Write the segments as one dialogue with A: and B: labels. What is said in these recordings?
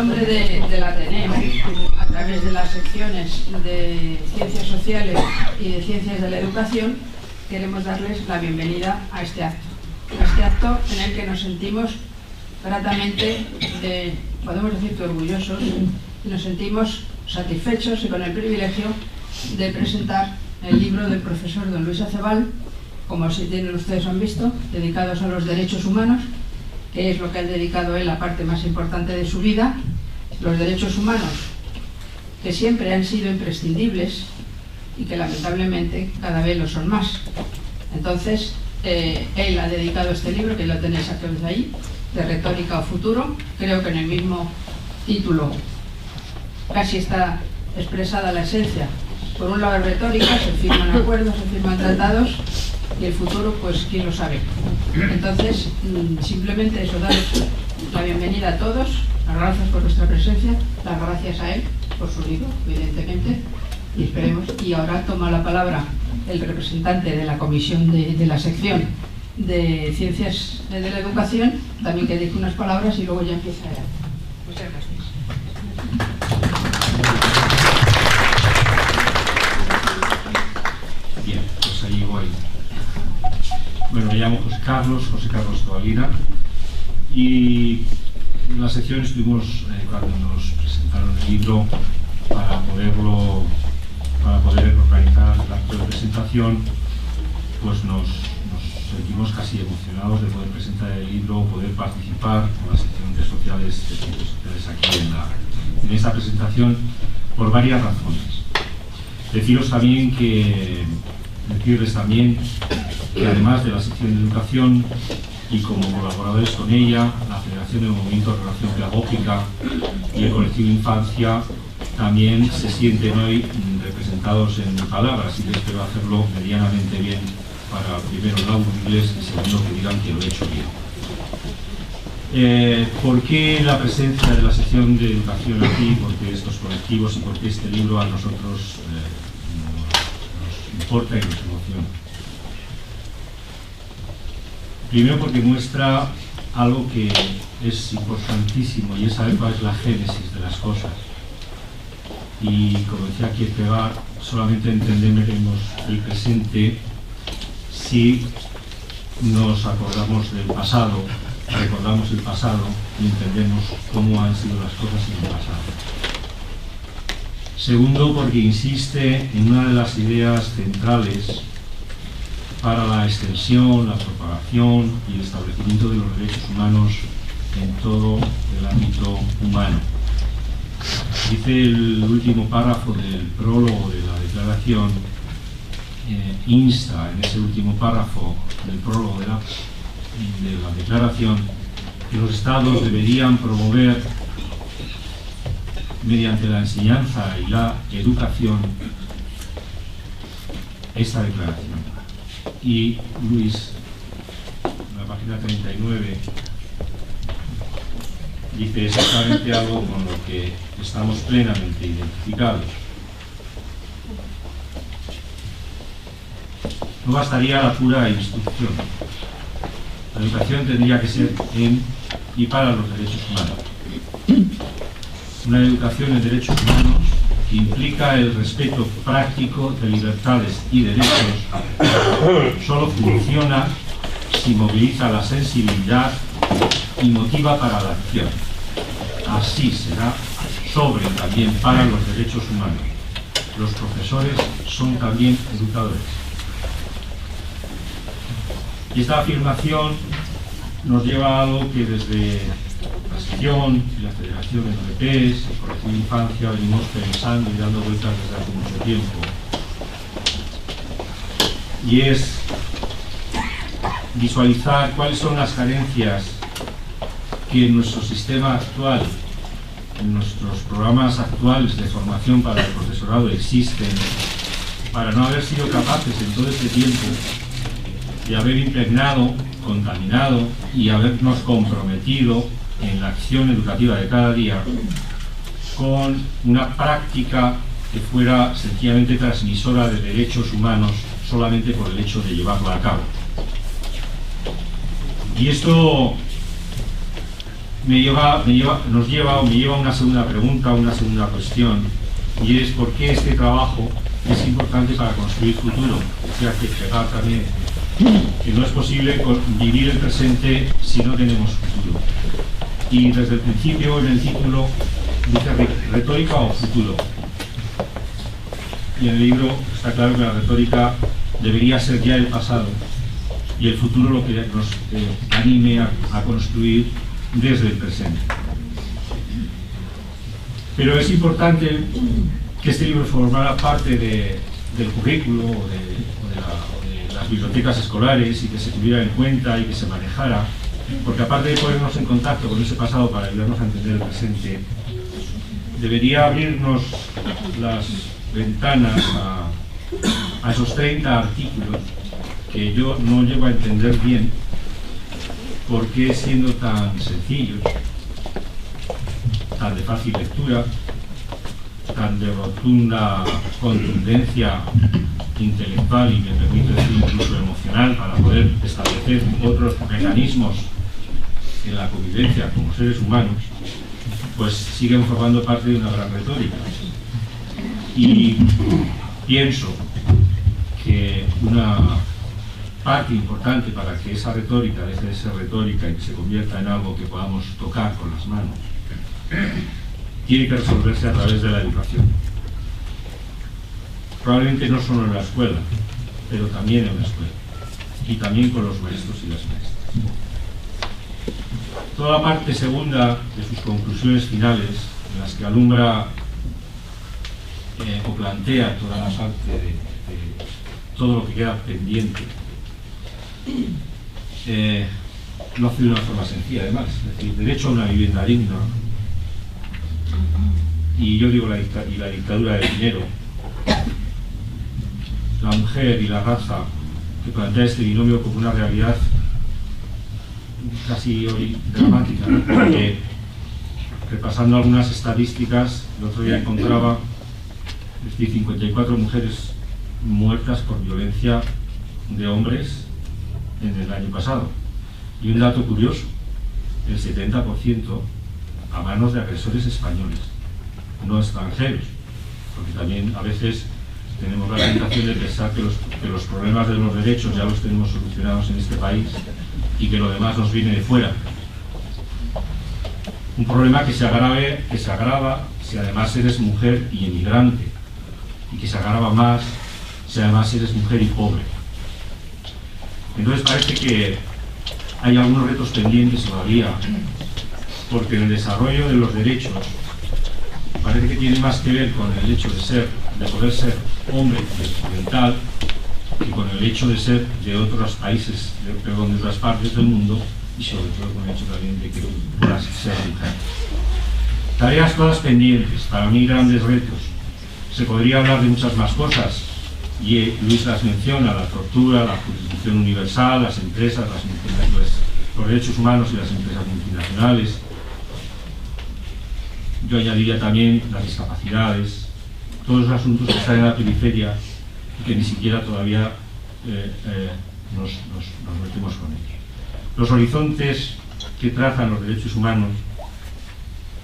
A: nombre del Ateneo, a través de las secciones de Ciencias Sociales y de Ciencias de la Educación, queremos darles la bienvenida a este acto en el que nos sentimos gratamente, podemos decir que orgullosos, y nos sentimos satisfechos y con el privilegio de presentar el libro del profesor don Luis Acebal, como si tienen ustedes han visto, dedicados a los derechos humanos, que es lo que ha dedicado él la parte más importante de su vida. Los derechos humanos, que siempre han sido imprescindibles y que lamentablemente cada vez lo son más. Entonces, él ha dedicado este libro, que lo tenéis exactamente ahí, de Retórica o Futuro. Creo que en el mismo título casi está expresada la esencia. Por un lado es retórica, se firman acuerdos, se firman tratados, y el futuro, pues, quién lo sabe. Entonces, simplemente eso, daros la bienvenida a todos, las gracias por vuestra presencia, las gracias a él por su libro, evidentemente, y esperemos. Y ahora toma la palabra el representante de la comisión de la sección de Ciencias de la Educación, también que dice unas palabras y luego ya empieza él. Muchas gracias.
B: Bien, pues ahí voy. Bueno, me llamo José Carlos Tobalina, y en la sección estuvimos, cuando nos presentaron el libro, para poder organizar el acto de presentación, pues nos sentimos casi emocionados de poder presentar el libro, poder participar con la sección de Ciencias Sociales aquí en esta presentación, por varias razones. Decirles también que además de la sección de Educación y como colaboradores con ella, la Federación de Movimientos de Relación Pedagógica y el Colectivo Infancia también se sienten hoy representados en mi palabra, así que espero hacerlo medianamente bien para, primero, no aburrirles y segundo, que digan que lo he hecho bien. ¿Por qué la presencia de la sección de Educación aquí? ¿Por qué estos colectivos y por qué este libro a nosotros nos importa y nos emociona? Primero, porque muestra algo que es importantísimo, y es saber cuál es la génesis de las cosas. Y como decía Kierkegaard, solamente entenderemos el presente si nos acordamos del pasado, recordamos el pasado y entendemos cómo han sido las cosas en el pasado. Segundo, porque insiste en una de las ideas centrales para la extensión, la propagación y el establecimiento de los derechos humanos en todo el ámbito humano. Dice el último párrafo del prólogo de la declaración, insta en ese último párrafo del prólogo de la declaración, que los Estados deberían promover mediante la enseñanza y la educación esta declaración. Y Luis, en la página 39, dice exactamente algo con lo que estamos plenamente identificados. No bastaría la pura instrucción. La educación tendría que ser en y para los derechos humanos. Una educación en derechos humanos que implica el respeto práctico de libertades y derechos solo funciona si moviliza la sensibilidad y motiva para la acción. Así será sobre también para los derechos humanos. Los profesores son también educadores. Y esta afirmación nos lleva a algo que desde la sección y la Federación de OEPs, el Colectivo Infancia, venimos pensando y dando vueltas desde hace mucho tiempo. Y es visualizar cuáles son las carencias que en nuestro sistema actual, en nuestros programas actuales de formación para el profesorado existen, para no haber sido capaces en todo este tiempo de haber impregnado, contaminado y habernos comprometido en la acción educativa de cada día con una práctica que fuera sencillamente transmisora de derechos humanos solamente por el hecho de llevarla a cabo. Y esto me lleva a una segunda pregunta, una segunda cuestión, y es por qué este trabajo es importante para construir futuro. O sea, que pegar también que no es posible vivir el presente si no tenemos futuro. Y desde el principio, en el título, dice retórica o futuro. Y en el libro está claro que la retórica debería ser ya el pasado y el futuro lo que nos anime a construir desde el presente. Pero es importante que este libro formara parte del currículo o de las bibliotecas escolares y que se tuviera en cuenta y que se manejara, porque aparte de ponernos en contacto con ese pasado para ayudarnos a entender el presente, debería abrirnos las ventanas a esos 30 artículos que yo no llego a entender bien por qué, siendo tan sencillos, tan de fácil lectura, tan de rotunda contundencia intelectual y, me permito decir, incluso emocional, para poder establecer otros mecanismos en la convivencia como seres humanos, pues siguen formando parte de una gran retórica. Y pienso que una parte importante para que esa retórica deje de ser retórica y que se convierta en algo que podamos tocar con las manos, tiene que resolverse a través de la educación. Probablemente no solo en la escuela, pero también en la escuela, y también con los maestros y las maestras. Toda la parte segunda de sus conclusiones finales, en las que alumbra o plantea toda la parte de todo lo que queda pendiente, lo hace de una forma sencilla, además, es decir, derecho a una vivienda digna, y yo digo la dictadura del dinero, la mujer y la raza, que plantea este binomio como una realidad casi hoy dramática, ¿no? Porque, repasando algunas estadísticas, el otro día encontraba, es decir, 54 mujeres muertas por violencia de hombres en el año pasado. Y un dato curioso, el 70% a manos de agresores españoles, no extranjeros, porque también a veces tenemos la tentación de pensar que los problemas de los derechos ya los tenemos solucionados en este país y que lo demás nos viene de fuera. Un problema que se agrava si además eres mujer y emigrante, y que se agrava más si además eres mujer y pobre. Entonces parece que hay algunos retos pendientes todavía, porque en el desarrollo de los derechos parece que tiene más que ver con el hecho de poder ser hombre occidental, que con el hecho de ser de otros países, de otras partes del mundo, y sobre todo con el hecho también de que puedas ser mujer. Tareas todas pendientes, para mí grandes retos. Se podría hablar de muchas más cosas, y Luis las menciona: la tortura, la jurisdicción universal, las empresas, los derechos humanos y las empresas multinacionales. Yo añadiría también las discapacidades, todos los asuntos que están en la periferia y que ni siquiera todavía nos metemos con ellos. Los horizontes que trazan los derechos humanos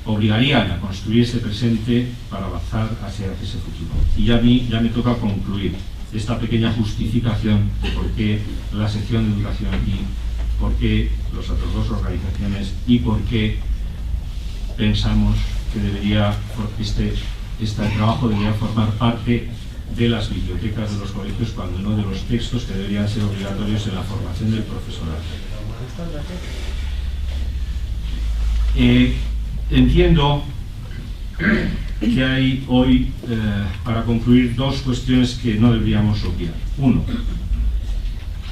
B: obligarían a construir ese presente para avanzar hacia ese futuro. Y a mí ya me toca concluir esta pequeña justificación de por qué la sección de educación y por qué las otras dos organizaciones y por qué pensamos que este trabajo debería formar parte de las bibliotecas de los colegios, cuando no de los textos que deberían ser obligatorios en la formación del profesorado. Entiendo que hay hoy, para concluir, dos cuestiones que no deberíamos obviar. Uno,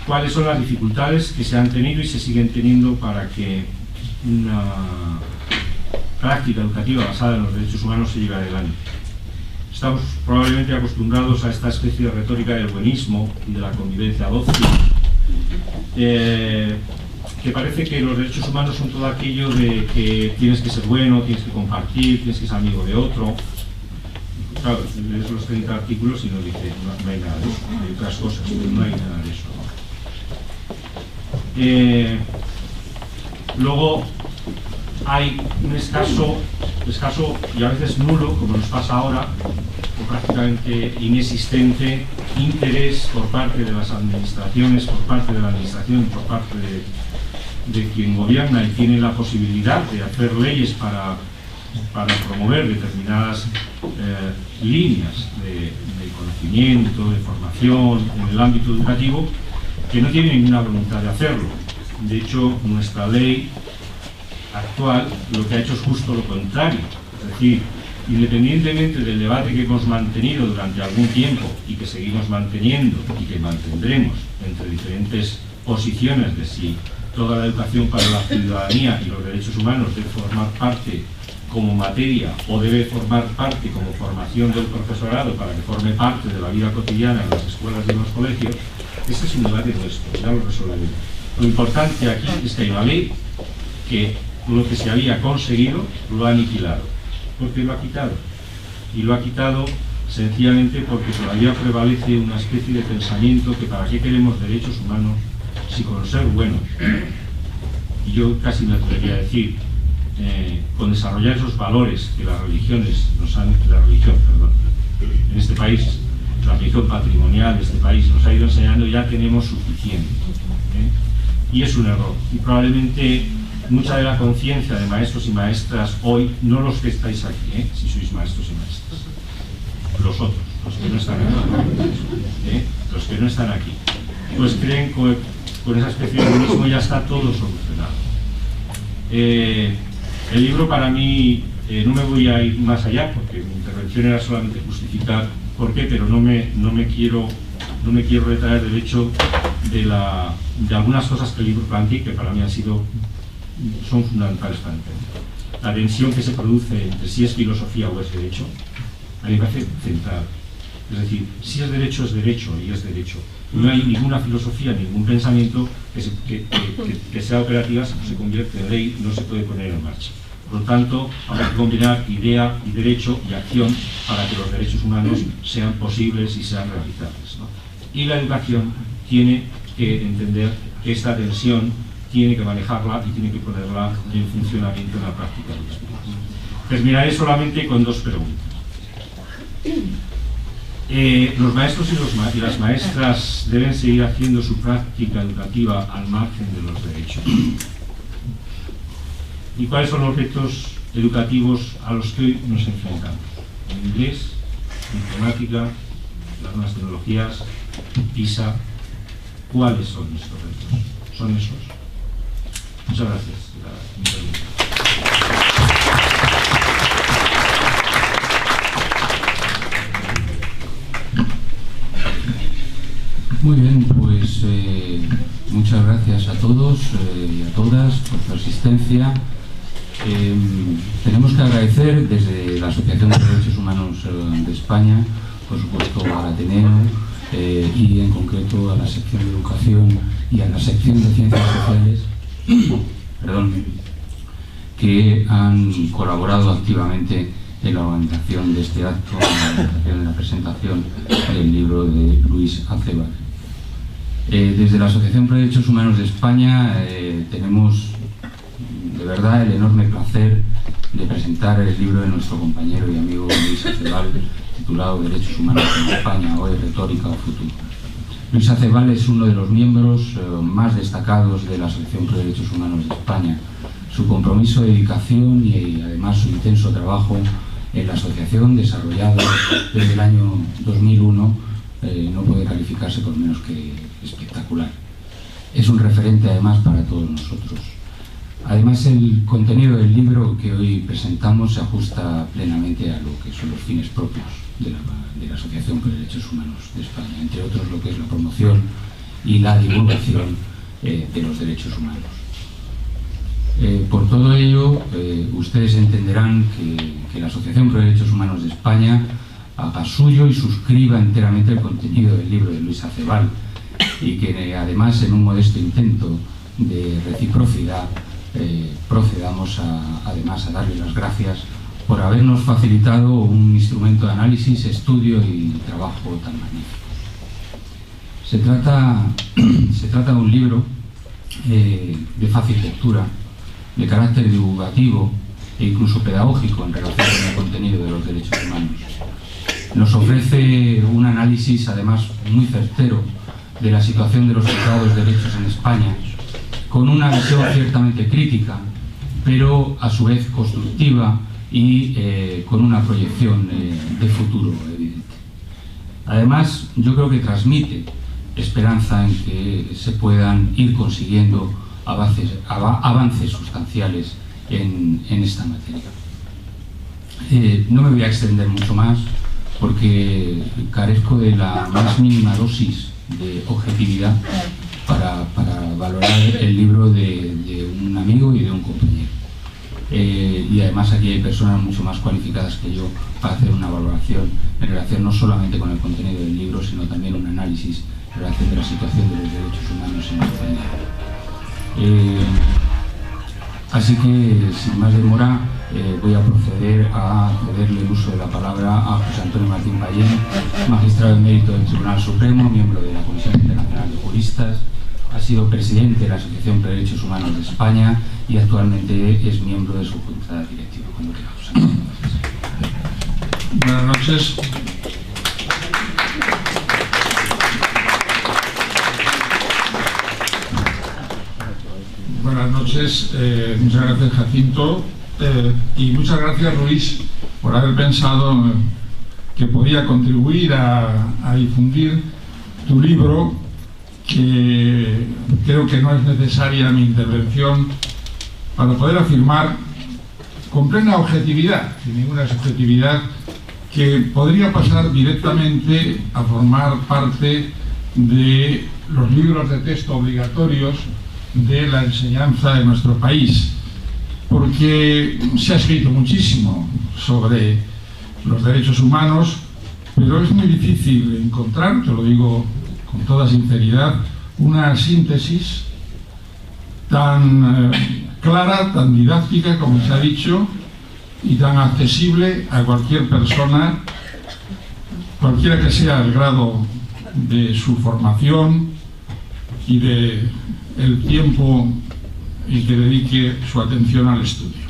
B: ¿cuáles son las dificultades que se han tenido y se siguen teniendo para que una práctica educativa basada en los derechos humanos se lleve adelante? Estamos probablemente acostumbrados a esta especie de retórica del buenismo y de la convivencia dócil, que parece que los derechos humanos son todo aquello de que tienes que ser bueno, tienes que compartir, tienes que ser amigo de otro. Claro, lees los 30 artículos y nos dice, no hay nada de eso, hay otras cosas, pero no hay nada de eso. Luego, hay un escaso y a veces nulo, como nos pasa ahora, o prácticamente inexistente interés por parte de las administraciones, por parte de la administración, por parte de quien gobierna y tiene la posibilidad de hacer leyes para promover determinadas líneas de conocimiento, de formación en el ámbito educativo, que no tienen ninguna voluntad de hacerlo. De hecho, nuestra ley actual lo que ha hecho es justo lo contrario. Es decir, independientemente del debate que hemos mantenido durante algún tiempo y que seguimos manteniendo y que mantendremos entre diferentes posiciones de si toda la educación para la ciudadanía y los derechos humanos debe formar parte como materia o debe formar parte como formación del profesorado para que forme parte de la vida cotidiana en las escuelas y en los colegios, ese es un debate nuestro, ya lo resolveremos. Lo importante aquí es que hay una ley que lo que se había conseguido lo ha aniquilado. ¿Por qué lo ha quitado? Y lo ha quitado sencillamente porque todavía prevalece una especie de pensamiento que para qué queremos derechos humanos si con ser buenos, y yo casi me atrevería a decir, con desarrollar esos valores que las religiones nos han, en este país, la religión patrimonial de este país nos ha ido enseñando, ya tenemos suficiente. Y es un error. Y probablemente mucha de la conciencia de maestros y maestras hoy, no los que estáis aquí, si sois maestros y maestras, los otros, los que no están aquí, los que no están aquí, pues creen que con esa especie de buenismo ya está todo solucionado. El libro para mí, no me voy a ir más allá porque mi intervención era solamente justificar por qué, pero no me quiero retraer del hecho de algunas cosas que el libro plantea que para mí son fundamentales para entender. La tensión que se produce entre si es filosofía o es derecho, a mí me parece central. Es decir, si es derecho y es derecho. No hay ninguna filosofía, ningún pensamiento que sea operativa, si no se convierte en ley, no se puede poner en marcha. Por lo tanto, habrá que combinar idea y derecho y acción para que los derechos humanos sean posibles y sean realizables, ¿no? Y la educación tiene que entender que esta tensión tiene que manejarla y tiene que ponerla en funcionamiento en la práctica de los días. Terminaré solamente con dos preguntas. Los maestros y las maestras deben seguir haciendo su práctica educativa al margen de los derechos. ¿Y cuáles son los retos educativos a los que hoy nos enfrentamos? En inglés, informática, las nuevas tecnologías, PISA. ¿Cuáles son estos retos? ¿Son esos? Muchas gracias.
C: Muy bien, pues muchas gracias a todos y a todas por su asistencia. Tenemos que agradecer desde la Asociación de Derechos Humanos de España, por supuesto al Ateneo y en concreto a la sección de Educación y a la sección de Ciencias Sociales, que han colaborado activamente en la organización de este acto, en la presentación del libro de Luis Acebal. Desde la Asociación por Derechos Humanos de España tenemos de verdad el enorme placer de presentar el libro de nuestro compañero y amigo Luis Acebal, titulado Derechos Humanos en España, hoy retórica o futuro. Luis Acebal es uno de los miembros más destacados de la Asociación por Derechos Humanos de España. Su compromiso, dedicación y además su intenso trabajo en la asociación, desarrollado desde el año 2001, no puede calificarse por menos que espectacular. Es un referente además para todos nosotros. Además, el contenido del libro que hoy presentamos se ajusta plenamente a lo que son los fines propios de la Asociación por Derechos Humanos de España, entre otros lo que es la promoción y la divulgación de los derechos humanos. Por todo ello, ustedes entenderán que la Asociación por Derechos Humanos de España haga suyo y suscriba enteramente el contenido del libro de Luis Acebal, y que además, en un modesto intento de reciprocidad, procedamos además a darle las gracias por habernos facilitado un instrumento de análisis, estudio y trabajo tan magnífico. Se trata de un libro de fácil lectura, de carácter divulgativo e incluso pedagógico en relación con el contenido de los derechos humanos. Nos ofrece un análisis, además, muy certero de la situación de los citados derechos en España, con una visión ciertamente crítica, pero a su vez constructiva y con una proyección de futuro evidente. Además, yo creo que transmite esperanza en que se puedan ir consiguiendo avances sustanciales en esta materia. No me voy a extender mucho más porque carezco de la más mínima dosis de objetividad para valorar el libro de un amigo y de un compañero. Y además aquí hay personas mucho más cualificadas que yo para hacer una valoración en relación no solamente con el contenido del libro, sino también un análisis en relación de la situación de los derechos humanos en España. Así que, sin más demora, voy a proceder a cederle el uso de la palabra a José Antonio Martín Pallén, magistrado emérito del Tribunal Supremo, miembro de la Comisión Internacional de Juristas, ha sido presidente de la Asociación de Derechos Humanos de España y actualmente es miembro de su junta directiva.
D: Buenas noches. Buenas noches, muchas gracias Jacinto y muchas gracias Luis por haber pensado que podía contribuir a difundir tu libro, que creo que no es necesaria mi intervención para poder afirmar con plena objetividad, sin ninguna subjetividad, que podría pasar directamente a formar parte de los libros de texto obligatorios de la enseñanza de nuestro país, porque se ha escrito muchísimo sobre los derechos humanos, pero es muy difícil encontrar, te lo digo con toda sinceridad, una síntesis tan clara, tan didáctica, como se ha dicho, y tan accesible a cualquier persona, cualquiera que sea el grado de su formación y de el tiempo en que dedique su atención al estudio.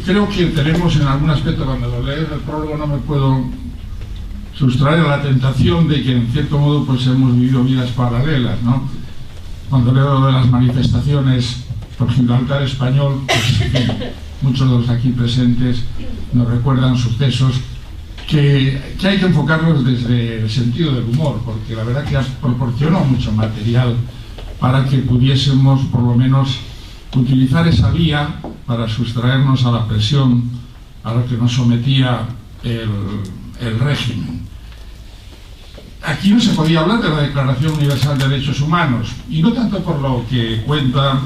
D: Creo que tenemos en algún aspecto, cuando leo el prólogo no me puedo sustraer a la tentación de que en cierto modo pues hemos vivido vidas paralelas, ¿no? Cuando leo de las manifestaciones por Gibraltar español, pues, en fin, muchos de los aquí presentes nos recuerdan sucesos que hay que enfocarlos desde el sentido del humor, porque la verdad que proporcionó mucho material para que pudiésemos por lo menos utilizar esa vía para sustraernos a la presión a la que nos sometía el régimen. Aquí no se podía hablar de la Declaración Universal de Derechos Humanos, y no tanto por lo que cuenta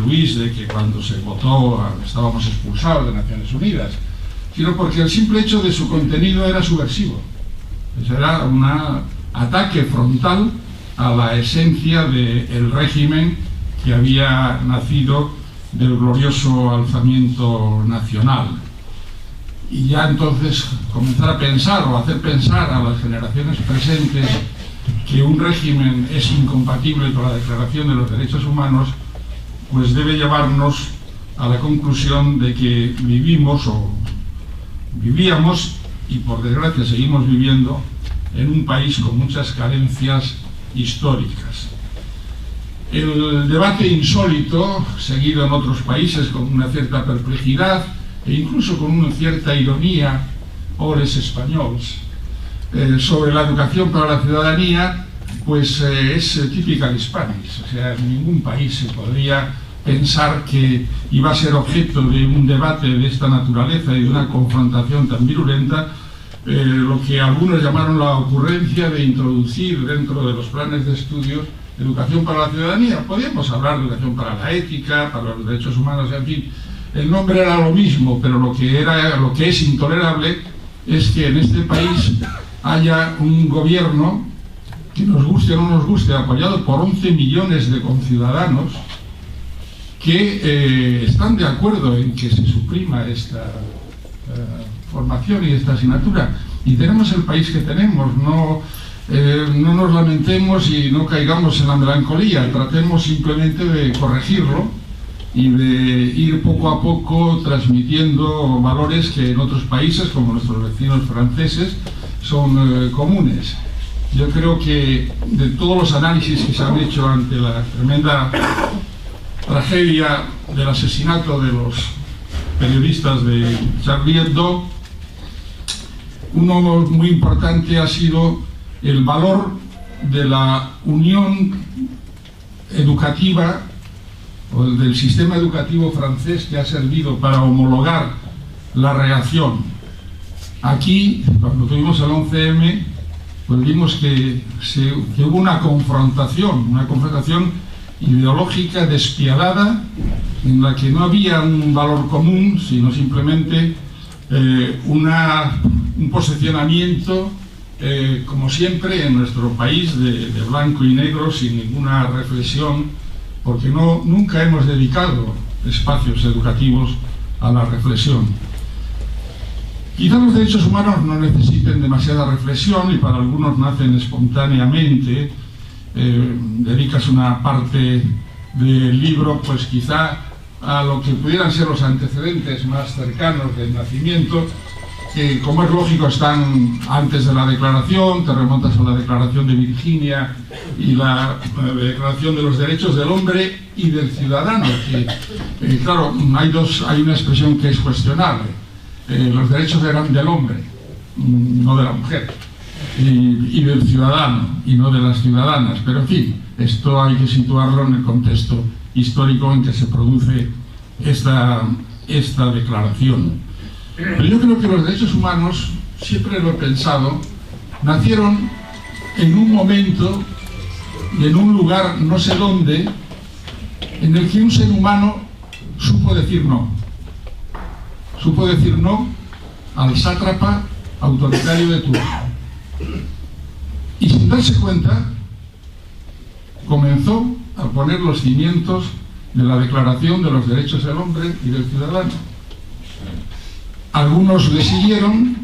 D: Luis de que cuando se votó estábamos expulsados de Naciones Unidas, sino porque el simple hecho de su contenido era subversivo. Era un ataque frontal a la esencia del régimen que había nacido del glorioso alzamiento nacional. Y ya entonces comenzar a pensar o hacer pensar a las generaciones presentes que un régimen es incompatible con la Declaración de los Derechos Humanos, pues debe llevarnos a la conclusión de que vivíamos y por desgracia seguimos viviendo en un país con muchas carencias históricas. El debate insólito, seguido en otros países con una cierta perplejidad e incluso con una cierta ironía, pobres españoles, sobre la educación para la ciudadanía, pues es típica de Hispanis. O sea, en ningún país se podría pensar que iba a ser objeto de un debate de esta naturaleza y de una confrontación tan virulenta, lo que algunos llamaron la ocurrencia de introducir dentro de los planes de estudios educación para la ciudadanía. Podíamos hablar de educación para la ética, para los derechos humanos, en fin, el nombre era lo mismo, pero lo que es intolerable es que en este país haya un gobierno, que nos guste o no nos guste, apoyado por 11 millones de conciudadanos, que están de acuerdo en que se suprima esta formación y esta asignatura. Y tenemos el país que tenemos, no no nos lamentemos y no caigamos en la melancolía, tratemos simplemente de corregirlo y de ir poco a poco transmitiendo valores que en otros países, como nuestros vecinos franceses, son comunes. Yo creo que de todos los análisis que se han hecho ante la tremenda tragedia del asesinato de los periodistas de Charlie Hebdo, uno muy importante ha sido el valor de la unión educativa o del sistema educativo francés, que ha servido para homologar la reacción. Aquí, cuando tuvimos el 11M, pues vimos que hubo una confrontación ideológica despiadada, en la que no había un valor común, sino simplemente un posicionamiento, como siempre en nuestro país, de blanco y negro, sin ninguna reflexión, porque nunca hemos dedicado espacios educativos a la reflexión. Quizá los derechos humanos no necesiten demasiada reflexión y para algunos nacen espontáneamente. Dedicas una parte del libro, pues quizá a lo que pudieran ser los antecedentes más cercanos del nacimiento, que, como es lógico, están antes de la Declaración. Te remontas a la Declaración de Virginia y la Declaración de los Derechos del Hombre y del Ciudadano, que claro, hay una expresión que es cuestionable. Los derechos eran del hombre, no de la mujer, y del ciudadano, y no de las ciudadanas. Pero en fin, esto hay que situarlo en el contexto histórico en que se produce esta declaración. Pero yo creo que los derechos humanos, siempre lo he pensado, nacieron en un momento y en un lugar no sé dónde, en el que un ser humano supo decir no. Supo decir no al sátrapa autoritario de turno. Y sin darse cuenta, comenzó a poner los cimientos de la Declaración de los Derechos del Hombre y del Ciudadano. Algunos le siguieron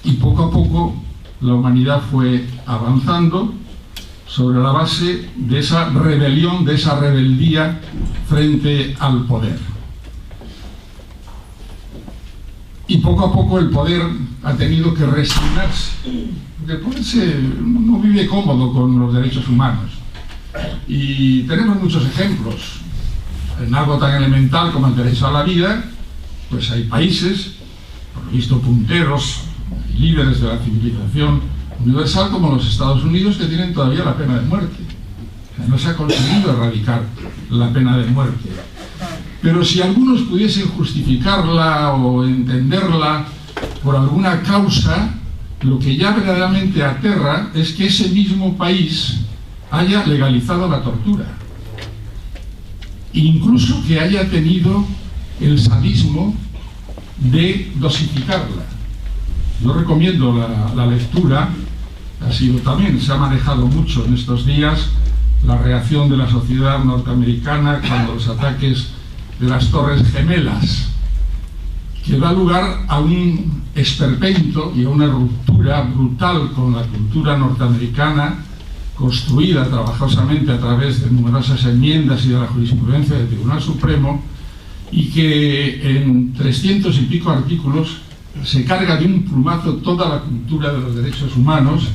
D: y poco a poco la humanidad fue avanzando sobre la base de esa rebelión, de esa rebeldía frente al poder. Y poco a poco el poder ha tenido que resignarse, porque el poder no vive cómodo con los derechos humanos. Y tenemos muchos ejemplos. En algo tan elemental como el derecho a la vida, pues hay países, por lo visto punteros, líderes de la civilización universal, como los Estados Unidos, que tienen todavía la pena de muerte. O sea, no se ha conseguido erradicar la pena de muerte. Pero si algunos pudiesen justificarla o entenderla por alguna causa, lo que ya verdaderamente aterra es que ese mismo país haya legalizado la tortura. Incluso que haya tenido el sadismo de dosificarla. Yo recomiendo la lectura. Se ha manejado mucho en estos días la reacción de la sociedad norteamericana cuando los ataques de las Torres Gemelas, que da lugar a un esperpento y a una ruptura brutal con la cultura norteamericana, construida trabajosamente a través de numerosas enmiendas y de la jurisprudencia del Tribunal Supremo, y que en 300 y pico artículos se carga de un plumazo toda la cultura de los derechos humanos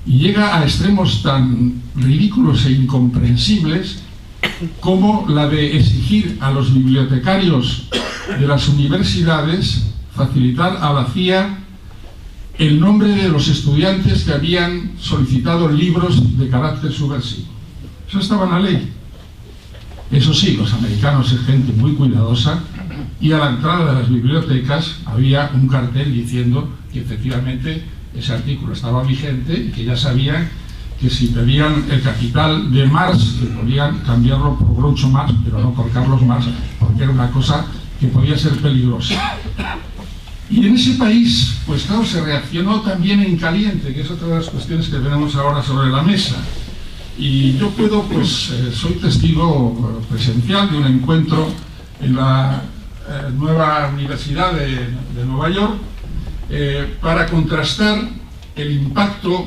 D: y llega a extremos tan ridículos e incomprensibles como la de exigir a los bibliotecarios de las universidades facilitar a la CIA el nombre de los estudiantes que habían solicitado libros de carácter subversivo. Eso estaba en la ley. Eso sí, los americanos es gente muy cuidadosa, y a la entrada de las bibliotecas había un cartel diciendo que efectivamente ese artículo estaba vigente y que ya sabían que si pedían el Capital de Marx, que podían cambiarlo por Groucho Marx, pero no por Carlos Marx, porque era una cosa que podía ser peligrosa. Y en ese país, pues claro, se reaccionó también en caliente, que es otra de las cuestiones que tenemos ahora sobre la mesa. Y yo puedo, pues, soy testigo presencial de un encuentro en la nueva Universidad de Nueva York para contrastar el impacto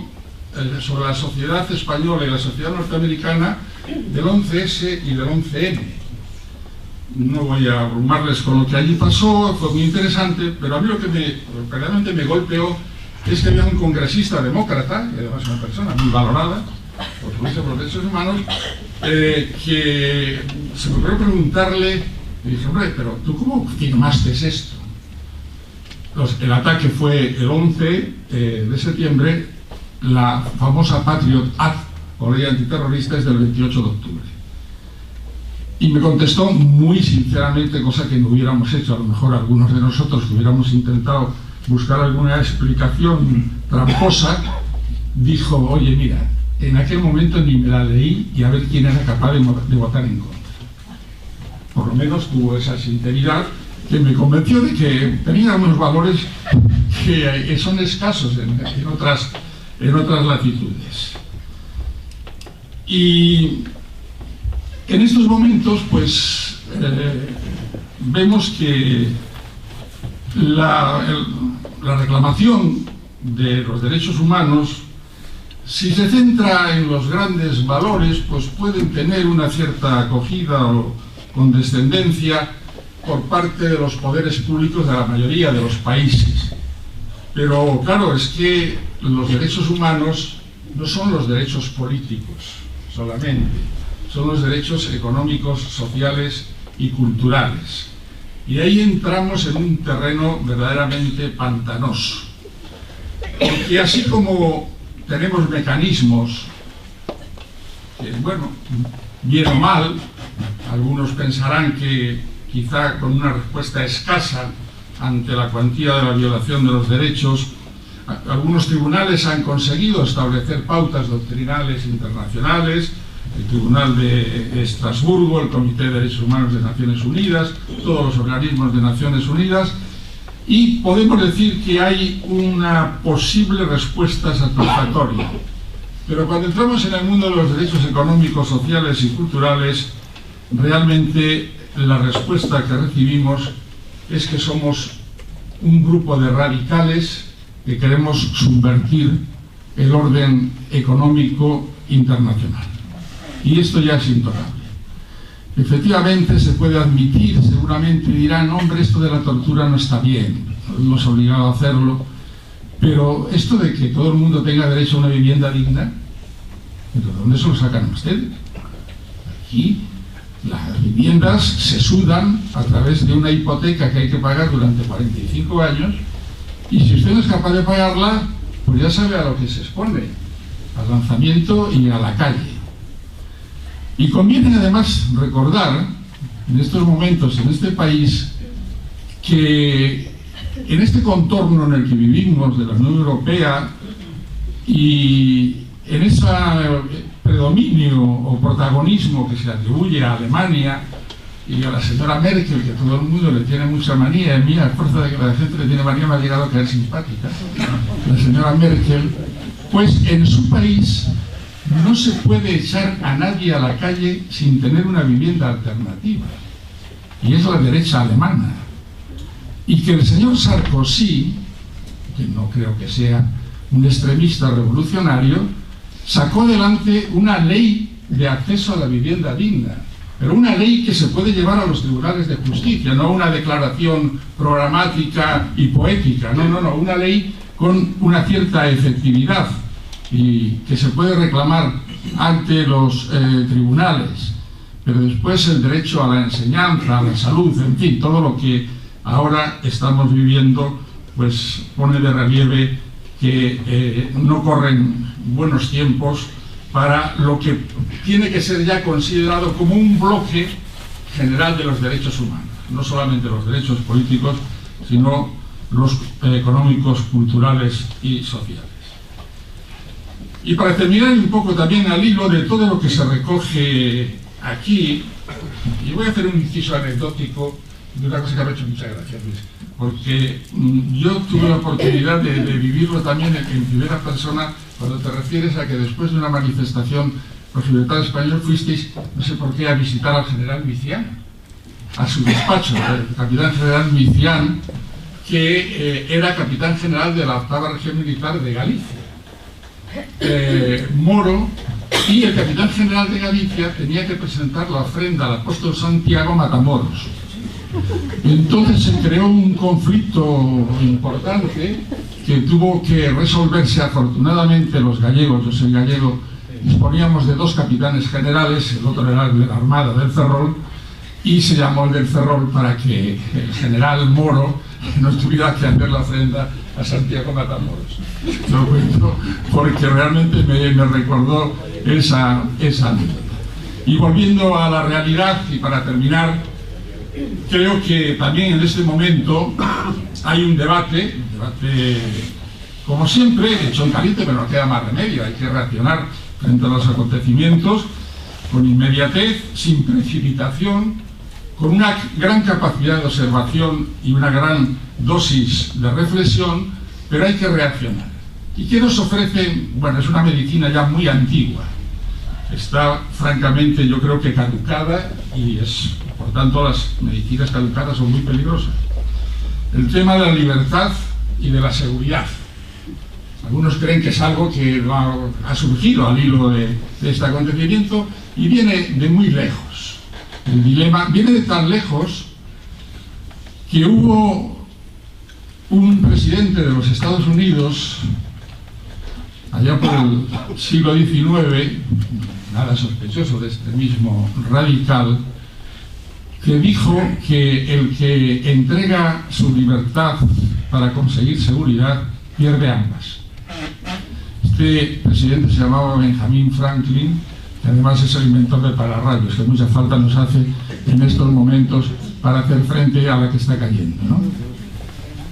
D: sobre la sociedad española y la sociedad norteamericana del 11S y del 11M. No voy a abrumarles con lo que allí pasó, fue muy interesante, pero a mí lo que realmente me golpeó es que había un congresista demócrata, y además una persona muy valorada por su lucha por los derechos humanos, que se me ocurrió preguntarle, y dije, hombre, pero ¿tú cómo firmaste esto? El ataque fue el 11 de septiembre, la famosa Patriot Act, o ley antiterrorista, es del 28 de octubre. Y me contestó muy sinceramente, cosa que no hubiéramos hecho a lo mejor algunos de nosotros, que hubiéramos intentado buscar alguna explicación tramposa, dijo, oye, mira, en aquel momento ni me la leí y a ver quién era capaz de votar en contra. Por lo menos tuvo esa sinceridad que me convenció de que tenía unos valores que son escasos en otras latitudes. Y en estos momentos, pues, vemos que la reclamación de los derechos humanos, si se centra en los grandes valores, pues pueden tener una cierta acogida o condescendencia por parte de los poderes públicos de la mayoría de los países. Pero claro, es que los derechos humanos no son los derechos políticos solamente, son los derechos económicos, sociales y culturales. Y ahí entramos en un terreno verdaderamente pantanoso. Porque así como tenemos mecanismos que, bueno, bien o mal, algunos pensarán que quizá con una respuesta escasa ante la cuantía de la violación de los derechos, algunos tribunales han conseguido establecer pautas doctrinales internacionales, el Tribunal de Estrasburgo, el Comité de Derechos Humanos de Naciones Unidas, todos los organismos de Naciones Unidas, y podemos decir que hay una posible respuesta satisfactoria. Pero cuando entramos en el mundo de los derechos económicos, sociales y culturales, realmente la respuesta que recibimos es que somos un grupo de radicales que queremos subvertir el orden económico internacional. Y esto ya es intolerable. Efectivamente se puede admitir, seguramente dirán, hombre, esto de la tortura no está bien, nos hemos obligado a hacerlo, pero esto de que todo el mundo tenga derecho a una vivienda digna, ¿de dónde se lo sacan ustedes? Aquí las viviendas se sudan a través de una hipoteca que hay que pagar durante 45 años, y si usted no es capaz de pagarla, pues ya sabe a lo que se expone, al lanzamiento y a la calle. Y conviene además recordar, en estos momentos, en este país, que en este contorno en el que vivimos de la Unión Europea y en ese predominio o protagonismo que se atribuye a Alemania y a la señora Merkel, que todo el mundo le tiene mucha manía, y a fuerza de que la gente le tiene manía me ha llegado a caer simpática, la señora Merkel, pues en su país no se puede echar a nadie a la calle sin tener una vivienda alternativa, y es la derecha alemana. Y que el señor Sarkozy, que no creo que sea un extremista revolucionario, sacó adelante una ley de acceso a la vivienda digna, pero una ley que se puede llevar a los tribunales de justicia, no una declaración programática y poética, no, una ley con una cierta efectividad y que se puede reclamar ante los tribunales. Pero después el derecho a la enseñanza, a la salud, en fin, todo lo que ahora estamos viviendo, pues pone de relieve que no corren buenos tiempos para lo que tiene que ser ya considerado como un bloque general de los derechos humanos, no solamente los derechos políticos, sino los económicos, culturales y sociales. Y para terminar un poco también al hilo de todo lo que se recoge aquí, y voy a hacer un inciso anecdótico de una cosa que me ha hecho mucha gracia, Luis, porque yo tuve la oportunidad de vivirlo también en primera persona cuando te refieres a que después de una manifestación por Libertad Español fuisteis, no sé por qué, a visitar al general Micián, a su despacho, el capitán general Micián, que era capitán general de la 8ª Región Militar de Galicia. Moro, y el capitán general de Galicia tenía que presentar la ofrenda al apóstol Santiago Matamoros. Entonces se creó un conflicto importante que tuvo que resolverse. Afortunadamente los gallegos, yo soy gallego, disponíamos de 2 capitanes generales, el otro era el de la Armada del Ferrol, y se llamó el del Ferrol para que el general Moro no tuviera que hacer la ofrenda a Santiago Matamoros. Lo cuento porque realmente me recordó esa anécdota. Y volviendo a la realidad, y para terminar, creo que también en este momento hay un debate como siempre, hecho en caliente, pero no queda más remedio, hay que reaccionar frente a los acontecimientos con inmediatez, sin precipitación, con una gran capacidad de observación y una gran dosis de reflexión, pero hay que reaccionar. ¿Y qué nos ofrecen? Bueno, es una medicina ya muy antigua, está francamente, yo creo que caducada, y por tanto las medicinas caducadas son muy peligrosas. El tema de la libertad y de la seguridad. Algunos creen que es algo que ha surgido al hilo de este acontecimiento y viene de muy lejos. El dilema viene de tan lejos que hubo un presidente de los Estados Unidos allá por el siglo XIX, nada sospechoso de extremismo radical, que dijo que el que entrega su libertad para conseguir seguridad pierde ambas. Este presidente se llamaba Benjamin Franklin, que además es el inventor de pararrayos, que mucha falta nos hace en estos momentos para hacer frente a la que está cayendo, ¿no?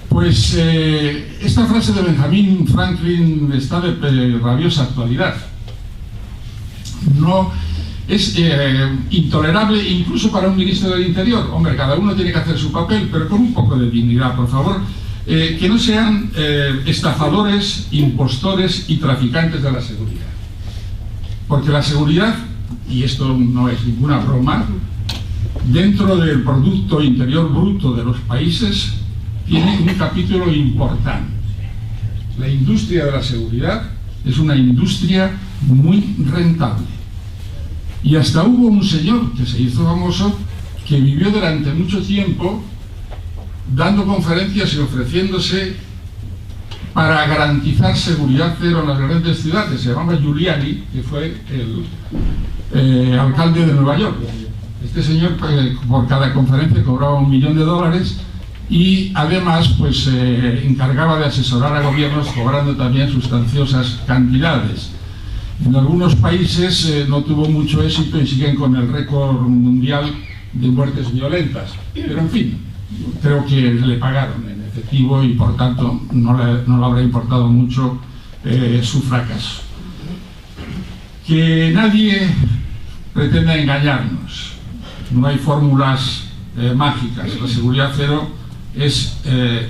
D: Pues esta frase de Benjamin Franklin está de rabiosa actualidad. No es intolerable incluso para un ministro del Interior. Hombre, cada uno tiene que hacer su papel, pero con un poco de dignidad, por favor. Que no sean estafadores, impostores y traficantes de la seguridad. Porque la seguridad, y esto no es ninguna broma, dentro del Producto Interior Bruto de los países tiene un capítulo importante. La industria de la seguridad es una industria muy rentable. Y hasta hubo un señor que se hizo famoso, que vivió durante mucho tiempo dando conferencias y ofreciéndose para garantizar seguridad cero en las grandes ciudades. Se llamaba Giuliani, que fue el alcalde de Nueva York. Este señor por cada conferencia cobraba $1 millón y además pues se encargaba de asesorar a gobiernos cobrando también sustanciosas cantidades. En algunos países no tuvo mucho éxito y siguen con el récord mundial de muertes violentas, pero en fin, creo que le pagaron en efectivo y por tanto no le habrá importado mucho su fracaso. Que nadie pretenda engañarnos, no hay fórmulas mágicas, la seguridad cero es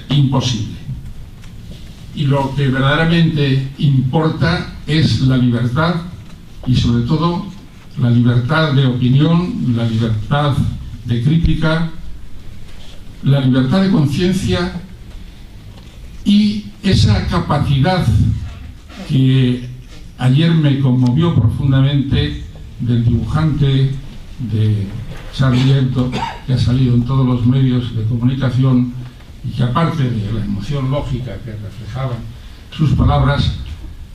D: imposible. Y lo que verdaderamente importa es la libertad y sobre todo la libertad de opinión, la libertad de crítica, la libertad de conciencia y esa capacidad que ayer me conmovió profundamente del dibujante de Charlie Hebdo, que ha salido en todos los medios de comunicación y que aparte de la emoción lógica que reflejaban sus palabras,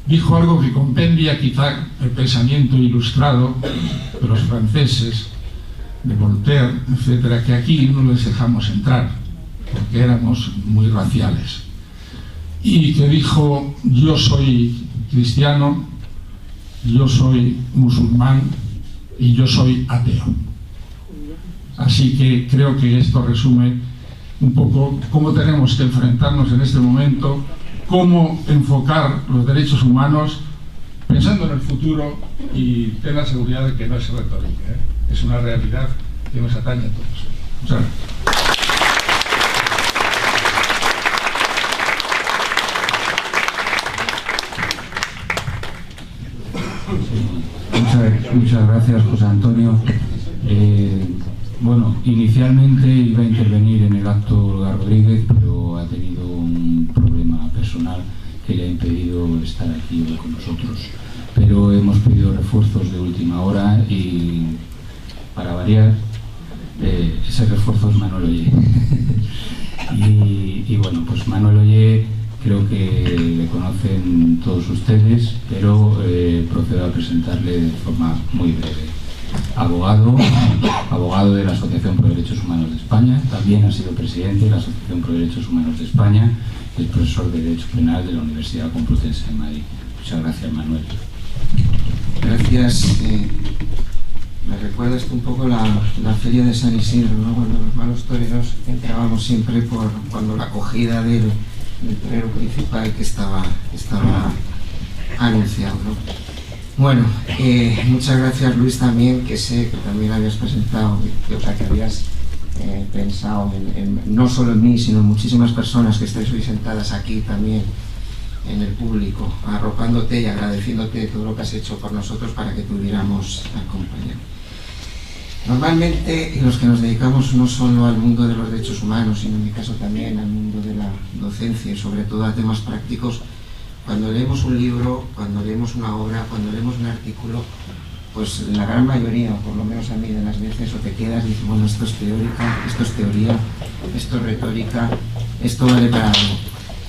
D: dijo algo que compendia quizá el pensamiento ilustrado de los franceses, de Voltaire, etcétera, que aquí no les dejamos entrar porque éramos muy raciales, y que dijo: yo soy cristiano, yo soy musulmán y yo soy ateo. Así que creo que esto resume un poco cómo tenemos que enfrentarnos en este momento, cómo enfocar los derechos humanos pensando en el futuro y ten la seguridad de que no es retórica, es una realidad que nos atañe a todos. Muchas
C: gracias. Muchas gracias, José Antonio. Bueno, inicialmente iba a intervenir en el acto Olga Rodríguez, pero ha tenido un problema personal que le ha impedido estar aquí aquí hoy con nosotros. Pero hemos pedido refuerzos de última hora y, para variar, ese refuerzo es Manuel Ollé. y bueno, pues Manuel Ollé creo que le conocen todos ustedes, pero procedo a presentarle de forma muy breve. Abogado de la Asociación Pro Derechos Humanos de España, también ha sido presidente de la Asociación Pro Derechos Humanos de España, es profesor de Derecho Penal de la Universidad Complutense de Madrid. Muchas gracias, Manuel.
E: Gracias. Me recuerda esto un poco la feria de San Isidro, ¿no? Cuando los malos toreros entrábamos siempre cuando la acogida del torero principal que estaba anunciado, ¿no? Bueno, muchas gracias, Luis, también, que sé que también habías presentado, que habías pensado no solo en mí, sino en muchísimas personas que estáis hoy sentadas aquí también en el público, arropándote y agradeciéndote todo lo que has hecho por nosotros para que pudiéramos acompañar. Normalmente, los que nos dedicamos no solo al mundo de los derechos humanos, sino en mi caso también al mundo de la docencia y sobre todo a temas prácticos, cuando leemos un libro, cuando leemos una obra, cuando leemos un artículo, pues la gran mayoría, o por lo menos a mí de las veces, o te quedas y dices, bueno, esto es teórica, esto es teoría, esto es retórica, esto vale para algo.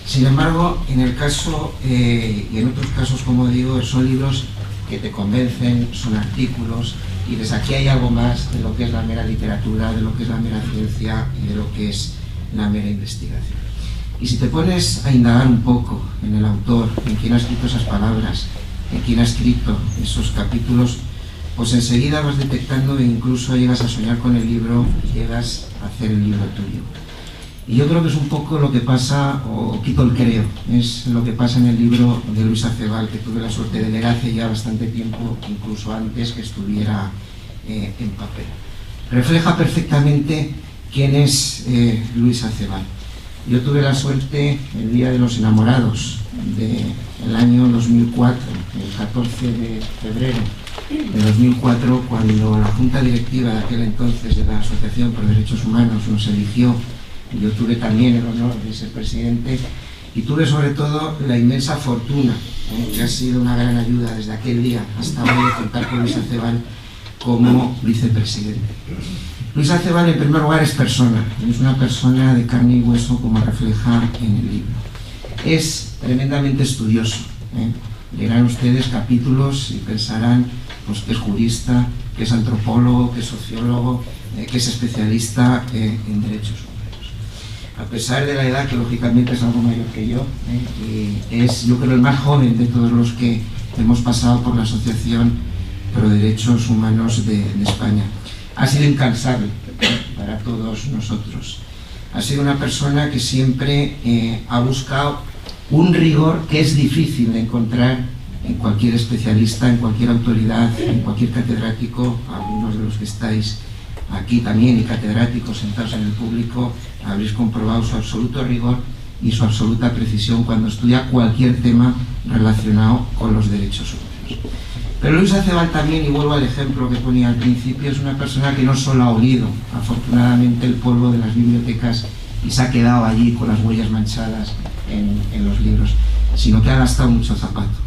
E: Sin embargo, en el caso, y en otros casos, como digo, son libros que te convencen, son artículos, y desde aquí hay algo más de lo que es la mera literatura, de lo que es la mera ciencia y de lo que es la mera investigación. Y si te pones a indagar un poco en el autor, en quién ha escrito esas palabras, en quién ha escrito esos capítulos, pues enseguida vas detectando e incluso llegas a soñar con el libro y llegas a hacer el libro tuyo. Y yo creo que es un poco lo que pasa, o quito el creo, es lo que pasa en el libro de Luis Acebal, que tuve la suerte de leer hace ya bastante tiempo, incluso antes que estuviera en papel. Refleja perfectamente quién es Luis Acebal. Yo tuve la suerte el Día de los Enamorados del año 2004, el 14 de febrero de 2004, cuando la Junta Directiva de aquel entonces de la Asociación por Derechos Humanos nos eligió. Yo tuve también el honor de ser presidente y tuve sobre todo la inmensa fortuna, que ha sido una gran ayuda desde aquel día hasta hoy, de contar con Luis Acebal como vicepresidente. Luis Acebal, en primer lugar, es persona, es una persona de carne y hueso, como refleja en el libro. Es tremendamente estudioso, leerán ustedes capítulos y pensarán pues, que es jurista, que es antropólogo, que es sociólogo, que es especialista en derechos humanos. A pesar de la edad, que lógicamente es algo mayor que yo, y es, yo creo, el más joven de todos los que hemos pasado por la Asociación Pro Derechos Humanos de España. Ha sido incansable para todos nosotros. Ha sido una persona que siempre ha buscado un rigor que es difícil de encontrar en cualquier especialista, en cualquier autoridad, en cualquier catedrático. Algunos de los que estáis aquí también y catedráticos sentados en el público habréis comprobado su absoluto rigor y su absoluta precisión cuando estudia cualquier tema relacionado con los derechos humanos. Pero Luis Acebal también, y vuelvo al ejemplo que ponía al principio, es una persona que no solo ha olido, afortunadamente, el polvo de las bibliotecas y se ha quedado allí con las huellas manchadas en los libros, sino que ha gastado mucho zapato.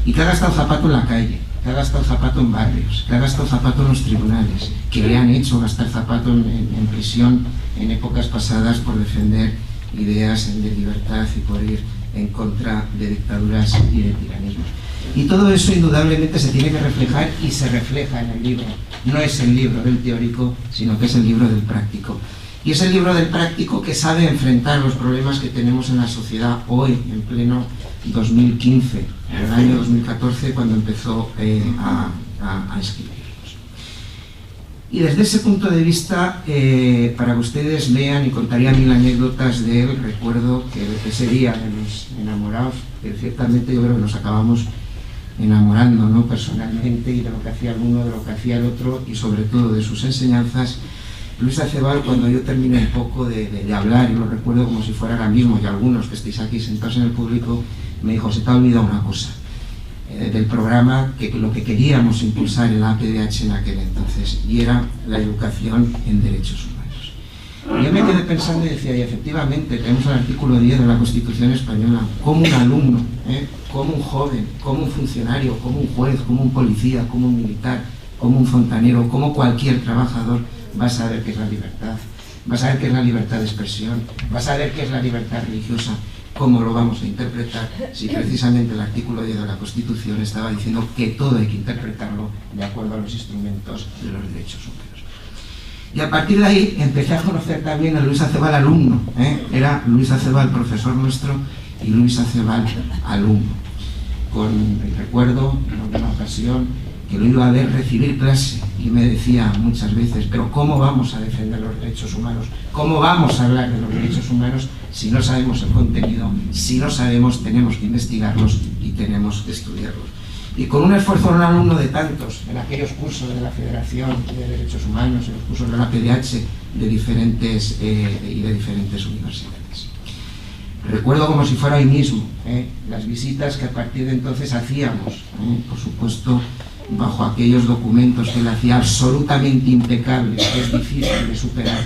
E: Y que ha gastado zapato en la calle, que ha gastado zapato en barrios, que ha gastado zapato en los tribunales, que le han hecho gastar zapato en prisión en épocas pasadas por defender ideas de libertad y por ir en contra de dictaduras y de tiranismos. Y todo eso indudablemente se tiene que reflejar y se refleja en el libro. No es el libro del teórico, sino que es el libro del práctico. Y es el libro del práctico que sabe enfrentar los problemas que tenemos en la sociedad hoy, en pleno 2015, en el año 2014, cuando empezó a escribirlos. Y desde ese punto de vista, para que ustedes vean, y contaría 1000 anécdotas de él, recuerdo que ese día de los enamorados, que ciertamente yo creo que nos acabamos enamorando, ¿no?, personalmente, y de lo que hacía el uno, de lo que hacía el otro, y sobre todo de sus enseñanzas. Luis Acebal, cuando yo terminé un poco de hablar, y lo recuerdo como si fuera ahora mismo, y algunos que estéis aquí sentados en el público, me dijo: se te ha olvidado una cosa del programa, que lo que queríamos impulsar en la APDH en aquel entonces, y era la educación en derechos humanos. Yo me quedé pensando y decía, y efectivamente, tenemos el artículo 10 de la Constitución Española, como un alumno, como un joven, como un funcionario, como un juez, como un policía, como un militar, como un fontanero, como cualquier trabajador, va a saber qué es la libertad, va a saber qué es la libertad de expresión, va a saber qué es la libertad religiosa. ¿Cómo lo vamos a interpretar si precisamente el artículo 10 de la Constitución estaba diciendo que todo hay que interpretarlo de acuerdo a los instrumentos de los derechos humanos? Y a partir de ahí empecé a conocer también a Luis Acebal alumno, era Luis Acebal profesor nuestro y Luis Acebal alumno. Recuerdo en alguna ocasión que lo iba a ver recibir clase y me decía muchas veces, pero ¿cómo vamos a defender los derechos humanos? ¿Cómo vamos a hablar de los derechos humanos si no sabemos el contenido? Si no sabemos, tenemos que investigarlos y tenemos que estudiarlos. Y con un esfuerzo de un alumno de tantos, en aquellos cursos de la Federación de Derechos Humanos, en los cursos de la PDH de diferentes universidades. Recuerdo como si fuera hoy mismo las visitas que a partir de entonces hacíamos, por supuesto, bajo aquellos documentos que él hacía absolutamente impecables, que es difícil de superar,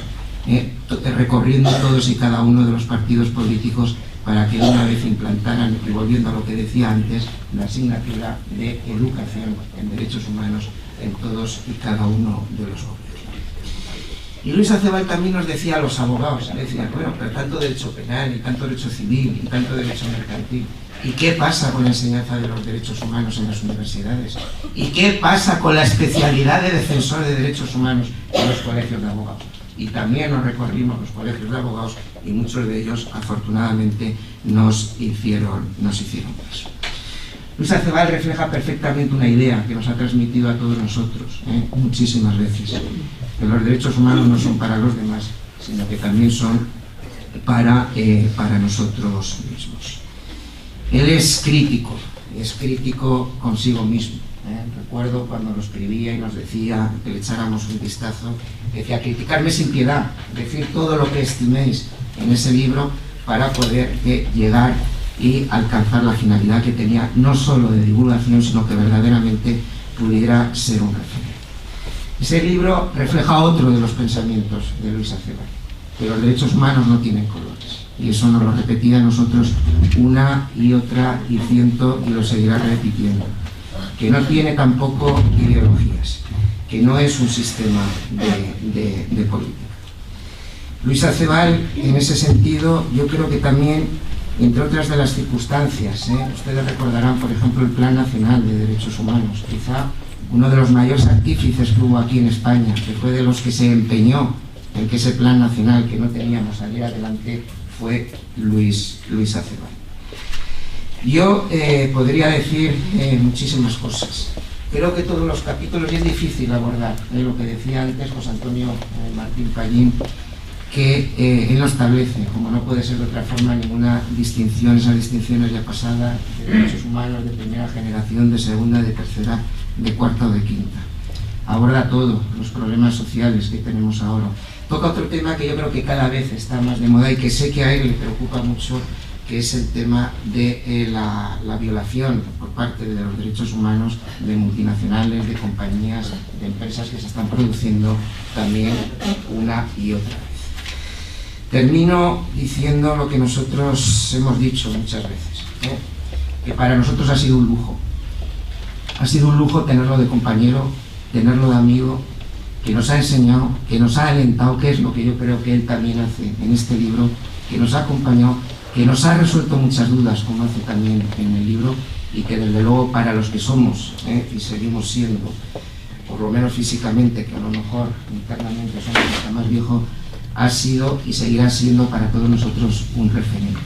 E: recorriendo todos y cada uno de los partidos políticos para que una vez implantaran, y volviendo a lo que decía antes, la asignatura de educación en derechos humanos en todos y cada uno de los gobiernos. Y Luis Acebal también nos decía a los abogados, decía, bueno, pero tanto derecho penal, y tanto derecho civil, y tanto derecho mercantil, ¿y qué pasa con la enseñanza de los derechos humanos en las universidades? ¿Y qué pasa con la especialidad de defensor de derechos humanos en los colegios de abogados? Y también nos recorrimos los colegios de abogados y muchos de ellos, afortunadamente, nos hicieron caso. Luis Acebal refleja perfectamente una idea que nos ha transmitido a todos nosotros, muchísimas veces, que los derechos humanos no son para los demás, sino que también son para nosotros mismos. Él es crítico consigo mismo. Recuerdo cuando lo escribía y nos decía que le echáramos un vistazo, decía, criticarme sin piedad, decir todo lo que estiméis en ese libro para poder llegar y alcanzar la finalidad que tenía, no solo de divulgación, sino que verdaderamente pudiera ser un referente. Ese libro refleja otro de los pensamientos de Luis Acebal, que los derechos humanos no tienen colores. Y eso nos lo repetía a nosotros una y otra y ciento, y lo seguirá repitiendo. Que no tiene tampoco ideologías, que no es un sistema de política. Luis Acebal, en ese sentido, yo creo que también, entre otras de las circunstancias, ustedes recordarán, por ejemplo, el Plan Nacional de Derechos Humanos, quizá uno de los mayores artífices que hubo aquí en España, que fue de los que se empeñó en que ese Plan Nacional que no teníamos saliera adelante, fue Luis Acebal. Yo podría decir muchísimas cosas. Creo que todos los capítulos, y es difícil abordar lo que decía antes José Antonio Martín Pallín, que él no establece, como no puede ser de otra forma, ninguna distinción, esas distinciones ya pasadas, de derechos humanos de primera generación, de segunda, de tercera, de cuarta o de quinta. Aborda todo, los problemas sociales que tenemos ahora. Toca otro tema que yo creo que cada vez está más de moda y que sé que a él le preocupa mucho, que es el tema de la violación por parte de los derechos humanos de multinacionales, de compañías, de empresas que se están produciendo también una y otra vez. Termino diciendo lo que nosotros hemos dicho muchas veces, que para nosotros ha sido un lujo. Ha sido un lujo tenerlo de compañero, tenerlo de amigo, que nos ha enseñado, que nos ha alentado, que es lo que yo creo que él también hace en este libro, que nos ha acompañado, que nos ha resuelto muchas dudas, como hace también en el libro, y que desde luego para los que somos y seguimos siendo, por lo menos físicamente, que a lo mejor internamente somos hasta más viejos, ha sido y seguirá siendo para todos nosotros un referente.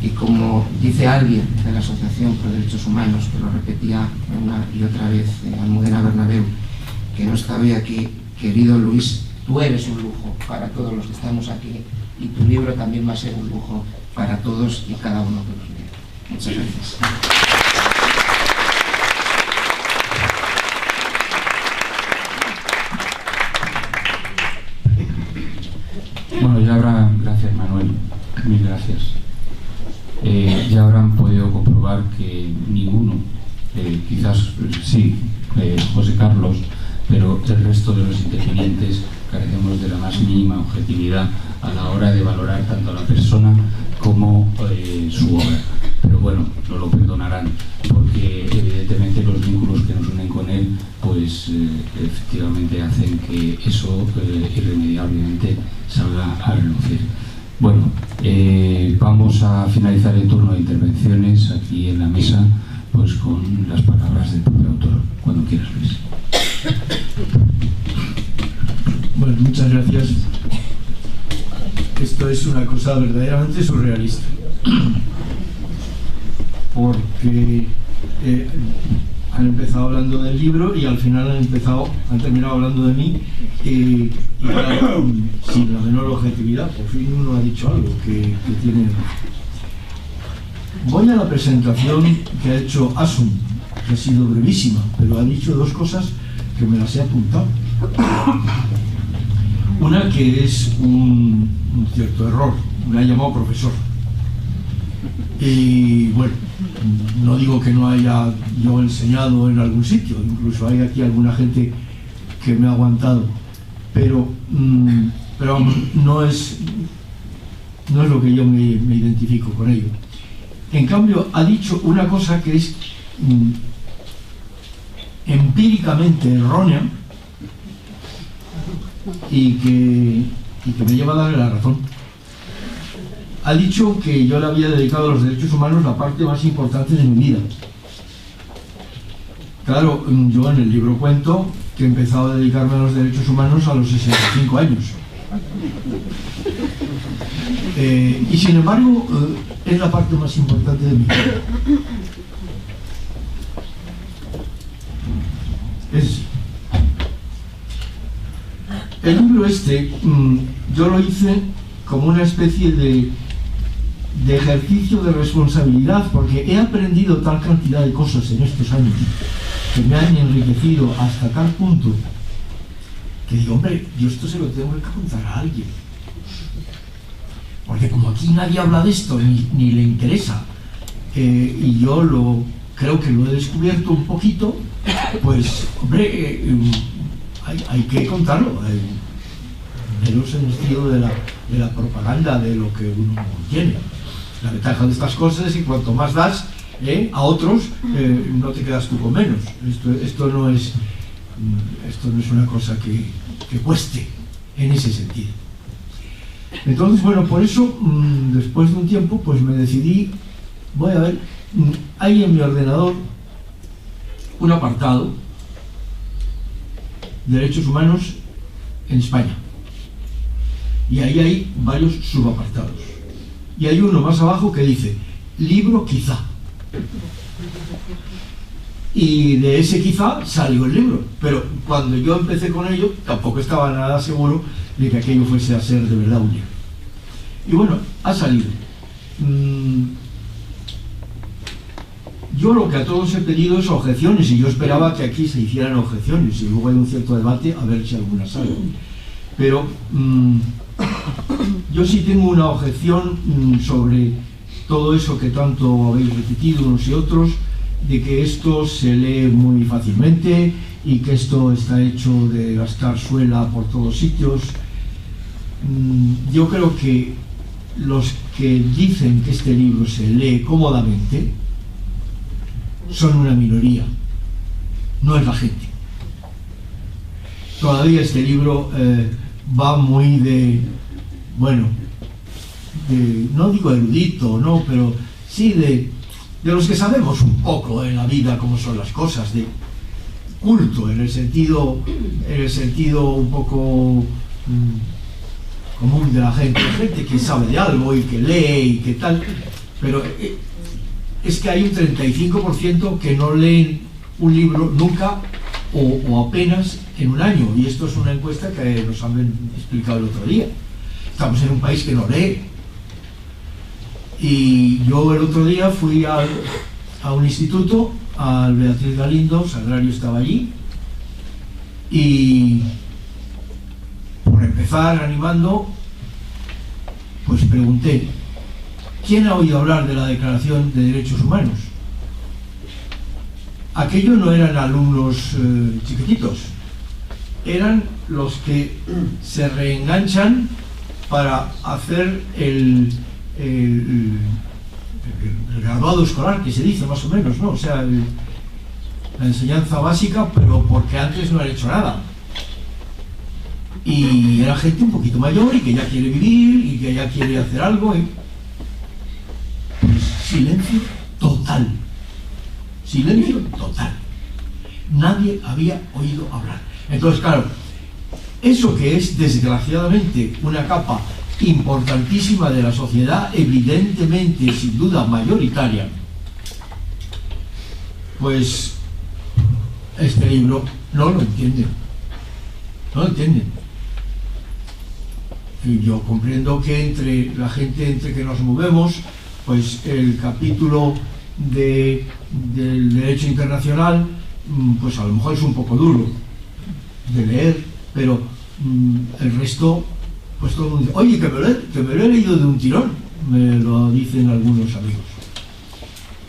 E: Y como dice alguien de la Asociación Pro Derechos Humanos, que lo repetía una y otra vez en Almudena Bernabéu, que no está hoy aquí, querido Luis, tú eres un lujo para todos los que estamos aquí, y tu libro también va a ser un lujo para todos y cada uno que nos lea. Muchas gracias.
C: Bueno, ya habrán, gracias Manuel, mil gracias. Ya habrán podido comprobar que ninguno, quizás sí, José Carlos, pero el resto de los intervinientes carecemos de la más más mínima objetividad a la hora de valorar tanto a la persona como su obra. Pero bueno, nos lo perdonarán, porque evidentemente los vínculos que nos unen con él, pues efectivamente hacen que eso irremediablemente salga a relucir. Bueno, vamos a finalizar el turno de intervenciones aquí en la mesa, pues con las palabras del propio autor. Cuando quieras, Luis.
F: Bueno, muchas gracias. Esto es una cosa verdaderamente surrealista, porque han empezado hablando del libro y al final han terminado hablando de mí, y claro, sin la menor objetividad. Por fin uno ha dicho algo que tiene. Voy a la presentación que ha hecho Asun, que ha sido brevísima, pero ha dicho dos cosas que me las he apuntado. Una, que es un cierto error, me ha llamado profesor. Y bueno, no digo que no haya yo enseñado en algún sitio, incluso hay aquí alguna gente que me ha aguantado, pero no es lo que yo me identifico con ello. En cambio, ha dicho una cosa que es empíricamente errónea y que me lleva a darle la razón. Ha dicho que yo le había dedicado a los derechos humanos la parte más importante de mi vida. Claro, yo en el libro cuento que he empezado a dedicarme a los derechos humanos a los 65 años. Y sin embargo, es la parte más importante de mi vida. El libro este, yo lo hice como una especie de ejercicio de responsabilidad, porque he aprendido tal cantidad de cosas en estos años que me han enriquecido hasta tal punto que digo, hombre, yo esto se lo tengo que contar a alguien, porque como aquí nadie habla de esto ni le interesa, y yo creo que lo he descubierto un poquito, pues hombre, hay que contarlo, menos en el sentido de la propaganda de lo que uno tiene. La ventaja de estas cosas es que cuanto más das a otros, no te quedas tú con menos. Esto no es una cosa que cueste en ese sentido. Entonces, bueno, por eso, después de un tiempo, pues me decidí, voy a ver, hay en mi ordenador un apartado, Derechos Humanos en España. Y ahí hay varios subapartados. Y hay uno más abajo que dice, libro quizá. Y de ese quizá salió el libro. Pero cuando yo empecé con ello, tampoco estaba nada seguro de que aquello fuese a ser de verdad un libro. Y bueno, ha salido. Yo lo que a todos he pedido es objeciones, y yo esperaba que aquí se hicieran objeciones, y luego hay un cierto debate a ver si alguna sale. Pero yo sí tengo una objeción sobre todo eso que tanto habéis repetido unos y otros, de que esto se lee muy fácilmente y que esto está hecho de gastar suela por todos sitios. Yo creo que los que dicen que este libro se lee cómodamente son una minoría, no es la gente. Todavía este libro va muy no digo erudito, no, pero sí de los que sabemos un poco en la vida cómo son las cosas, de culto, en el sentido un poco común de la gente que sabe de algo y que lee y que tal, pero es que hay un 35% que no leen un libro nunca o apenas en un año, y esto es una encuesta que nos han explicado el otro día. Estamos en un país que no lee. Y yo el otro día fui a un instituto, al Beatriz Galindo, Sagrario estaba allí, y por empezar animando, pues pregunté, ¿quién ha oído hablar de la Declaración de Derechos Humanos? Aquello no eran alumnos chiquititos, eran los que se reenganchan para hacer el graduado escolar, que se dice más o menos, ¿no? O sea, la enseñanza básica, pero porque antes no han hecho nada. Y era gente un poquito mayor y que ya quiere vivir y que ya quiere hacer algo. Pues silencio total. Silencio total. Nadie había oído hablar. Entonces, claro, eso que es desgraciadamente una capa importantísima de la sociedad, evidentemente, sin duda mayoritaria, pues este libro no lo entienden. No lo entienden. Y yo comprendo que entre la gente entre que nos movemos, pues el capítulo del derecho internacional, pues a lo mejor es un poco duro de leer, pero el resto, pues todo el mundo dice, oye, que me lo he leído de un tirón, me lo dicen algunos amigos.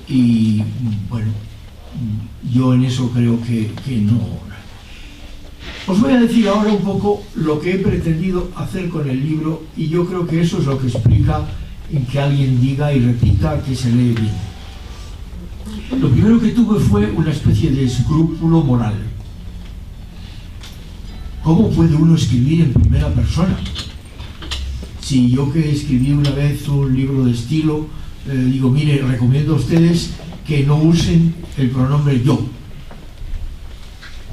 F: Y bueno, yo en eso creo que no. Os voy a decir ahora un poco lo que he pretendido hacer con el libro, y yo creo que eso es lo que explica en que alguien diga y repita que se lee bien. Lo primero que tuve fue una especie de escrúpulo moral. ¿Cómo puede uno escribir en primera persona? Si yo que escribí una vez un libro de estilo, digo, mire, recomiendo a ustedes que no usen el pronombre yo.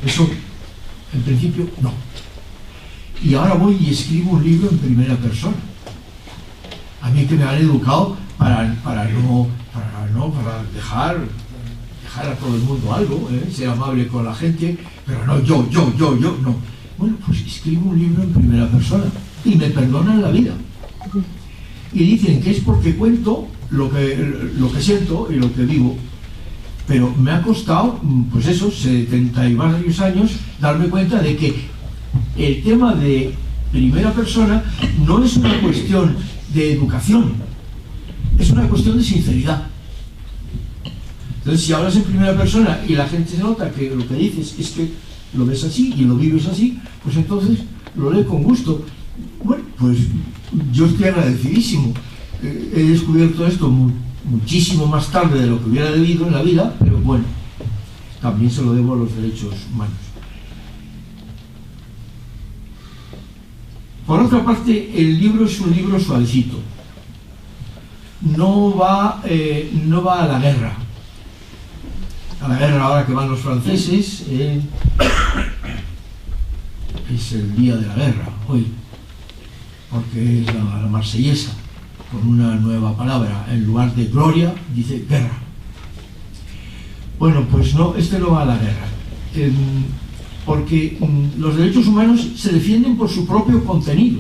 F: Eso, en principio, no. Y ahora voy y escribo un libro en primera persona. A mí que me han educado para dejar a todo el mundo algo, ser amable con la gente, pero no yo, no. Bueno, pues escribo un libro en primera persona y me perdonan la vida. Y dicen que es porque cuento lo que siento y lo que vivo. Pero me ha costado, pues eso, 70 y varios años, darme cuenta de que el tema de primera persona no es una cuestión de educación, es una cuestión de sinceridad. Entonces, si hablas en primera persona y la gente se nota que lo que dices es que lo ves así y lo vives así, pues entonces lo lee con gusto. Bueno, pues yo estoy agradecidísimo. He descubierto esto muchísimo más tarde de lo que hubiera debido en la vida, pero bueno, también se lo debo a los derechos humanos. Por otra parte, el libro es un libro suavecito. No va a la guerra. A la guerra ahora que van los franceses, es el día de la guerra hoy, porque es la marsellesa, con una nueva palabra, en lugar de gloria, dice guerra. Bueno, pues no, no va a la guerra, porque los derechos humanos se defienden por su propio contenido.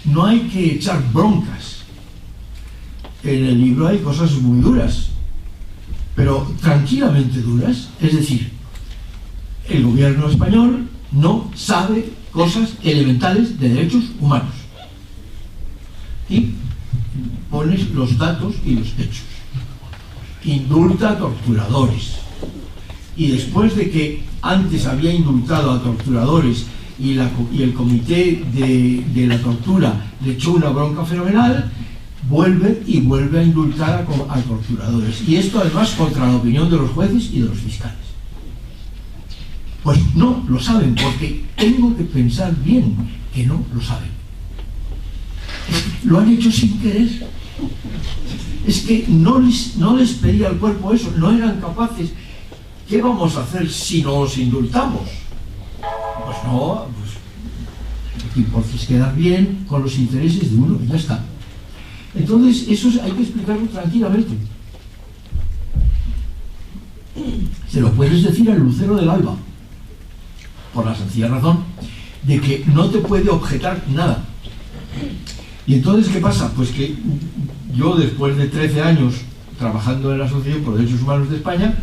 F: No hay que echar broncas. En el libro hay cosas muy duras, pero tranquilamente duras. Es decir, el gobierno español no sabe cosas elementales de derechos humanos. Y pones los datos y los hechos. Indulta a torturadores. Y después de que antes había indultado a torturadores y el comité de la tortura le echó una bronca fenomenal, vuelve a indultar a torturadores. Y esto además contra la opinión de los jueces y de los fiscales. Pues no lo saben, porque tengo que pensar bien que no lo saben. Lo han hecho sin querer. Es que no les pedía al cuerpo eso, no eran capaces. ¿Qué vamos a hacer si nos indultamos? Pues no, pues lo que importa es quedar bien con los intereses de uno y ya está. Entonces, eso hay que explicarlo tranquilamente. Se lo puedes decir al lucero del alba, por la sencilla razón de que no te puede objetar nada. Y entonces, ¿qué pasa? Pues que yo, después de 13 años trabajando en la Asociación por Derechos Humanos de España,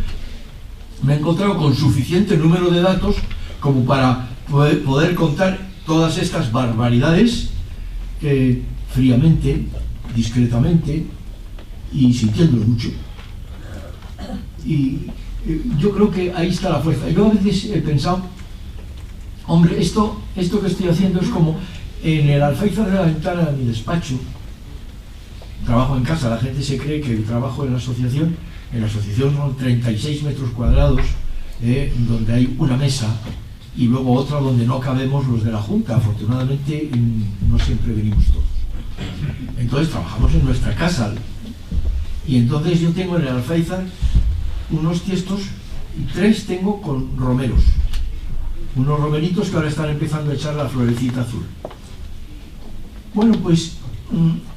F: me he encontrado con suficiente número de datos como para poder contar todas estas barbaridades fríamente, discretamente y sintiéndolo mucho. Y yo creo que ahí está la fuerza. Yo a veces he pensado Hombre, esto que estoy haciendo es como en el alféizar de la ventana de mi despacho. Trabajo en casa, la gente se cree que trabajo en la asociación. En la asociación son 36 metros cuadrados, donde hay una mesa y luego otra donde no cabemos los de la Junta. Afortunadamente no siempre venimos todos. Entonces trabajamos en nuestra casa. Y entonces yo tengo en el alféizar unos tiestos, y 3 tengo con romeros. Unos romeritos que ahora están empezando a echar la florecita azul. Bueno, pues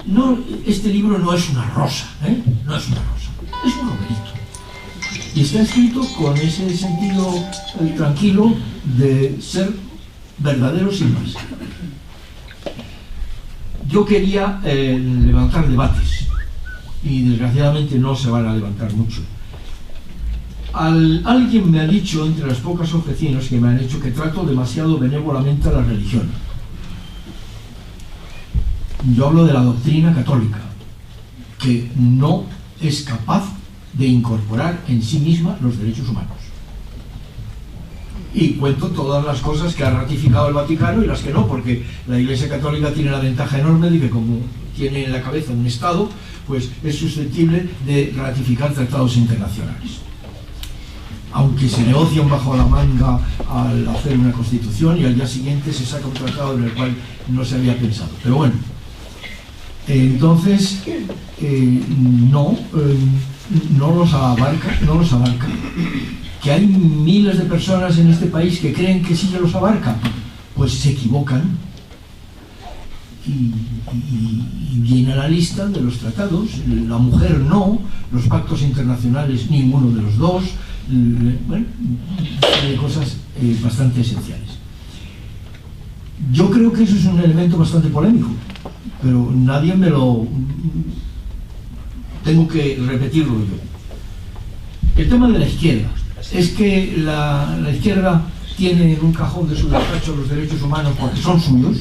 F: no, este libro no es una rosa, no es una rosa, es un romerito. Y está escrito con ese sentido tranquilo de ser verdadero sin más. Yo quería levantar debates y desgraciadamente no se van a levantar mucho. Alguien me ha dicho, entre las pocas objeciones que me han hecho, que trato demasiado benévolamente a la religión. Yo hablo de la doctrina católica, que no es capaz de incorporar en sí misma los derechos humanos. Y cuento todas las cosas que ha ratificado el Vaticano y las que no, porque la Iglesia Católica tiene la ventaja enorme de que, como tiene en la cabeza un Estado, pues es susceptible de ratificar tratados internacionales. Aunque se negocian bajo la manga al hacer una constitución y al día siguiente se saca un tratado en el cual no se había pensado. Pero bueno, entonces no los abarca. Que hay miles de personas en este país que creen que sí los abarca, pues se equivocan. Y viene a la lista de los tratados, la mujer no, los pactos internacionales ninguno de los dos, bueno, hay cosas bastante esenciales. Yo creo que eso es un elemento bastante polémico, pero nadie me lo... tengo que repetirlo yo. El tema de la izquierda es que la izquierda tiene en un cajón de su despacho los derechos humanos porque son suyos.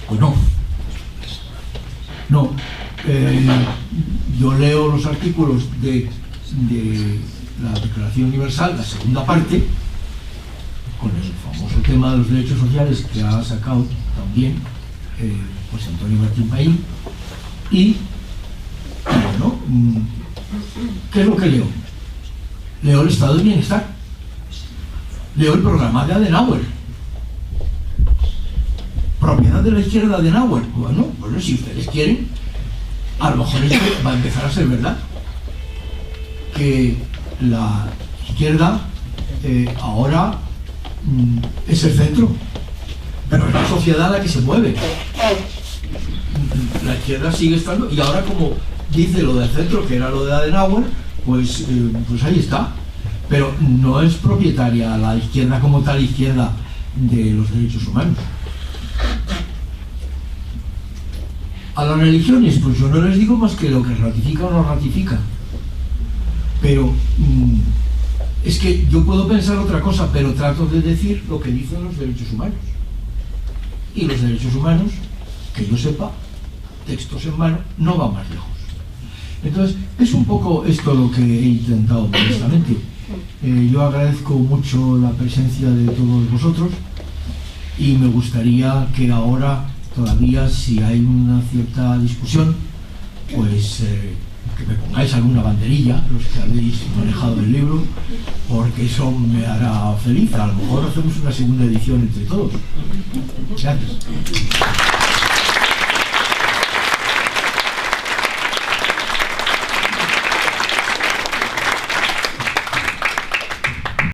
F: Pues no. No. Yo leo los artículos de la Declaración Universal, la segunda parte, con el famoso tema de los derechos sociales que ha sacado también pues Antonio Martín Paín, y bueno, ¿qué es lo que leo? Leo el estado de bienestar, leo el programa de Adenauer, propiedad de la izquierda de Adenauer. Bueno, si ustedes quieren, a lo mejor esto va a empezar a ser verdad, que la izquierda ahora es el centro, pero es la sociedad la que se mueve. La izquierda sigue estando, y ahora, como dice lo del centro, que era lo de Adenauer, pues ahí está, pero no es propietaria la izquierda como tal izquierda de los derechos humanos. A las religiones, pues yo no les digo más que lo que ratifica o no ratifica, pero es que yo puedo pensar otra cosa, pero trato de decir lo que dicen los derechos humanos, y los derechos humanos, que yo sepa, textos en mano, no van más lejos. Entonces, es un poco esto lo que he intentado modestamente. Yo agradezco mucho la presencia de todos vosotros y me gustaría que ahora, todavía, si hay una cierta discusión, pues que me pongáis alguna banderilla, los que habéis manejado el libro, porque eso me hará feliz. A lo mejor hacemos una segunda edición entre todos. Gracias.